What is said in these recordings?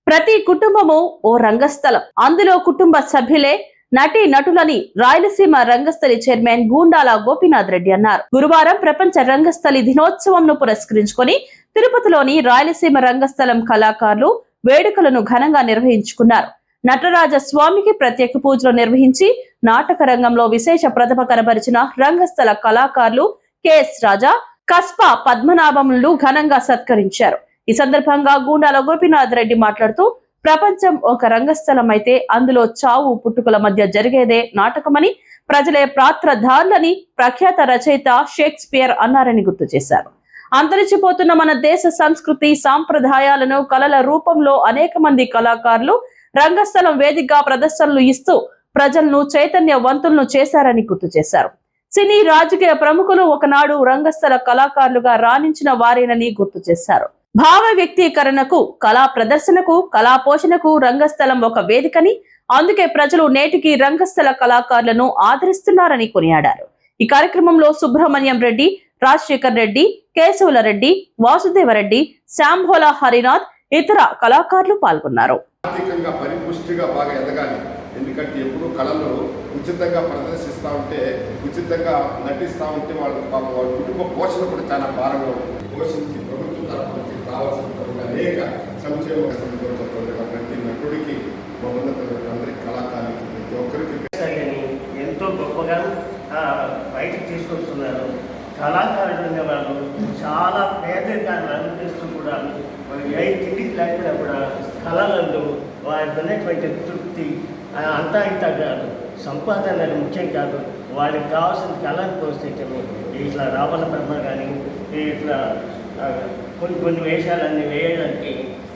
ప్రతి కుటుంబము ఓ రంగస్థలం. అందులో కుటుంబ సభ్యులే నటీ నటులని రాయలసీమ రంగస్థలి చైర్మన్ గూండాల గోపీనాథ్ రెడ్డి అన్నారు. గురువారం ప్రపంచ రంగస్థలి దినోత్సవంను పురస్కరించుకొని తిరుపతిలోని రాయలసీమ రంగస్థలం కళాకారులు వేడుకలను ఘనంగా నిర్వహించుకున్నారు. నటరాజ స్వామికి ప్రత్యేక పూజలు నిర్వహించి నాటక రంగంలో విశేష ప్రతిభ కనబరిచిన రంగస్థల కళాకారులు కెఎస్ రాజా, కస్పా పద్మనాభములు ఘనంగా సత్కరించారు. ఈ సందర్భంగా గూండాల గోపీనాథ్ రెడ్డి మాట్లాడుతూ, ప్రపంచం ఒక రంగస్థలం అయితే అందులో చావు పుట్టుకల మధ్య జరిగేదే నాటకమని, ప్రజలే పాత్రధారులని ప్రఖ్యాత రచయిత షేక్స్పియర్ అన్నారని గుర్తు చేశారు. అంతరించిపోతున్న మన దేశ సంస్కృతి సాంప్రదాయాలను కళల రూపంలో అనేక మంది కళాకారులు రంగస్థలం వేదికగా ప్రదర్శనలు ఇస్తూ ప్రజలను చైతన్యవంతులను చేశారని గుర్తు చేశారు. సినీ రాజకీయ ప్రముఖులు ఒకనాడు రంగస్థల కళాకారులుగా రాణించిన వారేనని గుర్తు చేశారు. భావ వ్యక్తీకరణకు, కళా ప్రదర్శనకు, కళా పోషణకు రంగస్థలం ఒక వేదికని, అందుకే ప్రజలు నేటికి రంగస్థల కళాకారులను ఆదరిస్తున్నారని కొనియాడారు. ఈ కార్యక్రమంలో సుబ్రహ్మణ్యం రెడ్డి, రాజశేఖర్ రెడ్డి, కేశవుల రెడ్డి, వాసుదేవరెడ్డి, శాంభోలా హరినాథ్, ఇతర కళాకారులు పాల్గొన్నారు. ఆర్థికంగా పరిపుష్టిగా బాగా ఎదగాలి. ఎందుకంటే ఎప్పుడూ కళలు ఉచితంగా ప్రదర్శిస్తూ ఉంటే, ఉచితంగా నటిస్తూ ఉంటే వాళ్ళ కుటుంబ పోషణ కూడా చాలా భారంగా ఉంటుంది. పోషించి ప్రభుత్వం తరఫు నుంచి కావాల్సిన అనేక సంక్షేమ ప్రతి నటుడికి అందరికీ కళాకారులకి ప్రతి ఒక్కరికి ఎంతో గొప్పగా బయటకు తీసుకొస్తున్నారు. కళాకారులు అనేవాళ్ళు చాలా పేదరికాన్ని అనిపిస్తూ కూడా ఏ తిండికి లేకుండా కూడా కళలలో వారికి ఉన్నటువంటి తృప్తి అంతా ఇంత కాదు, సంపాదన ముఖ్యం కాదు, వాళ్ళకి కావాల్సిన కళను పోస్తేటమే. ఇట్లా రావణ బ్రహ్మ కానీ ఇట్లా కొన్ని వేషాలన్నీ వేయడానికి,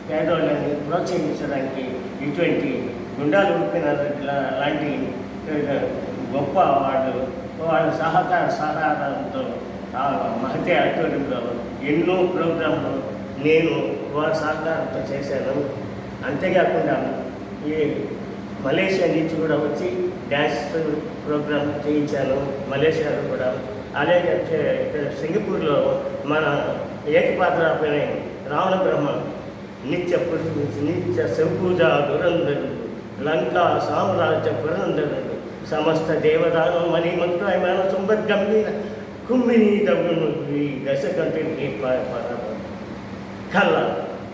పేదవాళ్ళని ప్రోత్సహించడానికి ఇటువంటి గుండాలు ఉడిపిన లాంటి గొప్ప వాళ్ళ సహకారంతో మహతి ఆడిటోరియంలో ఎన్నో ప్రోగ్రాంలు నేను వారి సహకారంతో చేశాను. అంతేకాకుండా ఈ మలేషియా నుంచి కూడా వచ్చి డ్యాన్స్ ప్రోగ్రాం చేయించాను మలేషియాలో కూడా. అలాగే సింగపూర్లో మన ఏకపాత్ర రావణ బ్రహ్మ నిత్య శంపూజ దురంధరుడు, లంకా సామ్రాజ్య పురంధరుడు, సమస్త దేవదానం మణి మంత్రాయమాన సుంభద్గంభీర కుంభిని దగును ఈ దశకంఠునికి కళ్ళ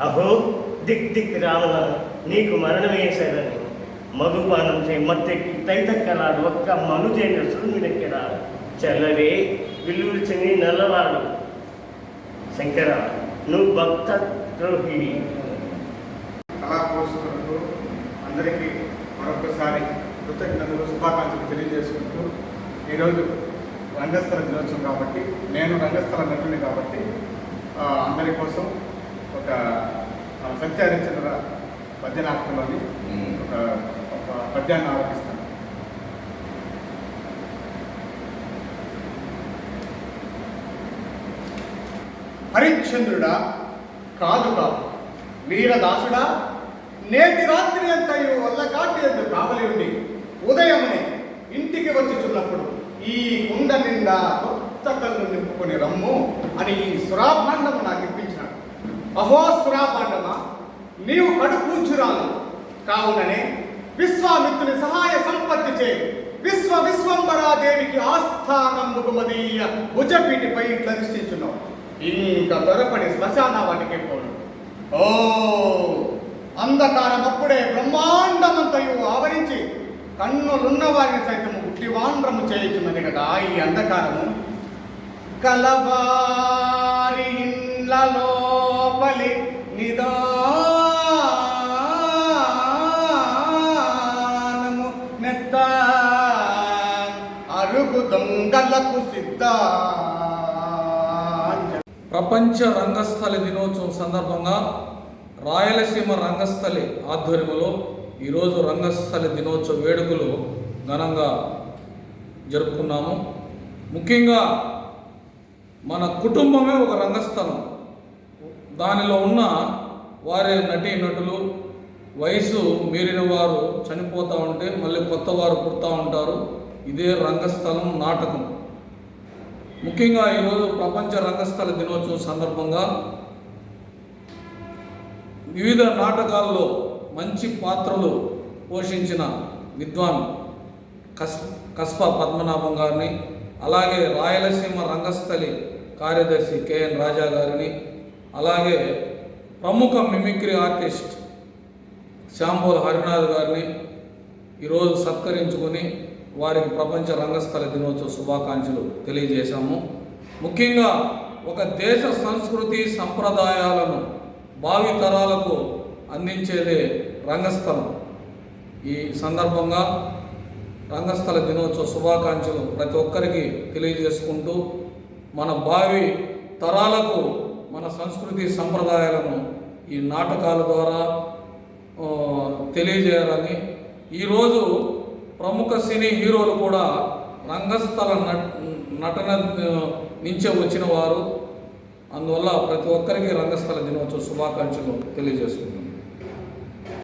అహో దిక్ రావణ నీకు మరణమే సరని మధుపానం చేయి మత్తెక్కి తైతక్కలాడు ఒక్క మనుజైన సూర్యుడెక్కడా చల్లరే విల్లుడిచని నల్లవాడు శంకర నువ్వు భక్త ద్రోహివి. కళా పోషకులకు అందరికీ మరొకసారి కృతజ్ఞతలు శుభాకాంక్షలు తెలియజేసుకుంటూ, ఈరోజు రంగస్థల దినోత్సవం కాబట్టి, నేను రంగస్థల నటుని కాబట్టి అందరి కోసం ఒక సత్యహరిశ్చంద్ర పద్యనాటకంలోని ఒక పద్యాన్ని ఆలోచిస్తాను. హరిశ్చంద్రుడా కాదు కాదు వీరదాసుడా, నేటి రాత్రి అంతయు వల్ల కాటి ఎందు కావలి ఉండి ఉదయమునే ఇంటికి వచ్చుచున్నప్పుడు ఈ కుండ నిండా కొత్త కళ్ళు నింపుకొని రమ్ము అని ఈ సురాభాండము నాకు ఇప్పించినాడు. అహో సురాభాండమా, నీవు కడుపూచురాలు కావుననే విశ్వామిత్రుని సహాయ సంపత్తి చే విశ్వంబరాదేవికి ఆస్థానంబుకు మదీయ భుజపీటిపై ప్రతిష్ఠించున్నావు. ఇంకా త్వరపడి శ్మశాన వాటికి పోను. ఓ అంధకారం అప్పుడే బ్రహ్మాండమంతయు ఆవరించి కన్నులున్న వారిని సైతము గుడ్డివాండ్రము చేయుచున్నది కదా ఈ అంధకారము. కలవారి ఇండ్లలోపలి నిదానము నెత్త అరుగు దొంగలకు సిద్ధ. ప్రపంచ రంగస్థలి దినోత్సవం సందర్భంగా రాయలసీమ రంగస్థలి ఆధ్వర్యంలో ఈరోజు రంగస్థలి దినోత్సవ వేడుకలు ఘనంగా జరుపుకున్నాము. ముఖ్యంగా మన కుటుంబమే ఒక రంగస్థలం. దానిలో ఉన్న వారి నటులు వయసు మీరిన వారు చనిపోతూ ఉంటే మళ్ళీ కొత్త వారు పుడతా ఉంటారు. ఇదే రంగస్థలం నాటకం. ముఖ్యంగా ఈరోజు ప్రపంచ రంగస్థల దినోత్సవం సందర్భంగా వివిధ నాటకాల్లో మంచి పాత్రలు పోషించిన విద్వాన్ కస్ప పద్మనాభం గారిని, అలాగే రాయలసీమ రంగస్థలి కార్యదర్శి కెఎన్ రాజా గారిని, అలాగే ప్రముఖ మిమిక్రీ ఆర్టిస్ట్ శ్యాంబోల్ హరినాథ్ గారిని ఈరోజు సత్కరించుకొని వారికి ప్రపంచ రంగస్థల దినోత్సవ శుభాకాంక్షలు తెలియజేశాము. ముఖ్యంగా ఒక దేశ సంస్కృతి సంప్రదాయాలను భావి తరాలకు అందించేదే రంగస్థలం. ఈ సందర్భంగా రంగస్థల దినోత్సవ శుభాకాంక్షలు ప్రతి ఒక్కరికి తెలియజేసుకుంటూ మన భావి తరాలకు మన సంస్కృతి సంప్రదాయాలను ఈ నాటకాల ద్వారా తెలియజేయాలని, ఈరోజు ప్రముఖ సినీ హీరోలు కూడా రంగస్థల నటన నుంచే వచ్చిన వారు. అందువల్ల ప్రతి ఒక్కరికి రంగస్థల దినోత్సవ శుభాకాంక్షలు తెలియజేసుకుంటున్నాను.